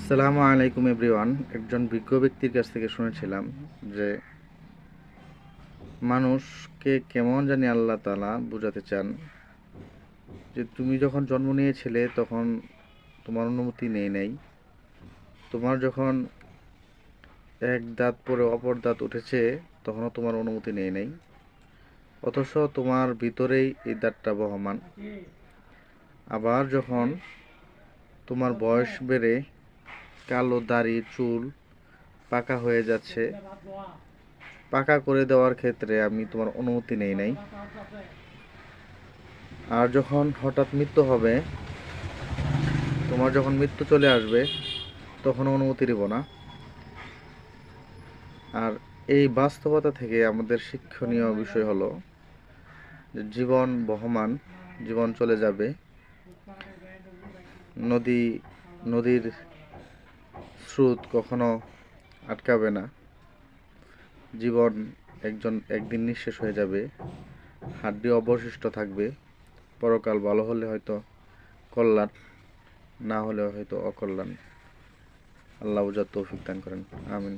আসসালামু আলাইকুম এভরিওয়ান। একজন বিজ্ঞ ব্যক্তির কাছ থেকে শুনেছিলাম যে মানুষকে কেমন জানি আল্লাহ তাআলা বোঝাতে চান যে তুমি যখন জন্ম নিয়েছিলে তখন তোমার অনুমতি নেই নাই, তোমার যখন এক দাঁত পরে অপর দাঁত উঠেছে তখনও তোমার অনুমতি নেই নাই, অথচ তোমার ভিতরেই এই দাঁতটা বহমান। আবার যখন তোমার বয়স বেড়ে কালো দাড়ি চুল পাকা হয়ে যাচ্ছে, পাকা করে দেওয়ার ক্ষেত্রে আমি তোমার অনুমতি নেই নাই। আর যখন হঠাৎ মৃত্যু হবে, তোমার যখন মৃত্যু চলে আসবে তখন অনুমতি দেব না। আর এই বাস্তবতা থেকে আমাদের শিক্ষণীয় বিষয় হলো যে জীবন বহমান, জীবন চলে যাবে। নদী নদীর স্রোত কখনো আটকাবে না। জীবন একদিন নিঃশেষ হয়ে যাবে, হাড্ডি অবশিষ্ট থাকবে। পরকাল ভালো হলে হয়তো কল্যাণ, না হলে হয়তো অকল্যাণ। আল্লাহ বুঝার তৌফিক দান করেন, আমিন।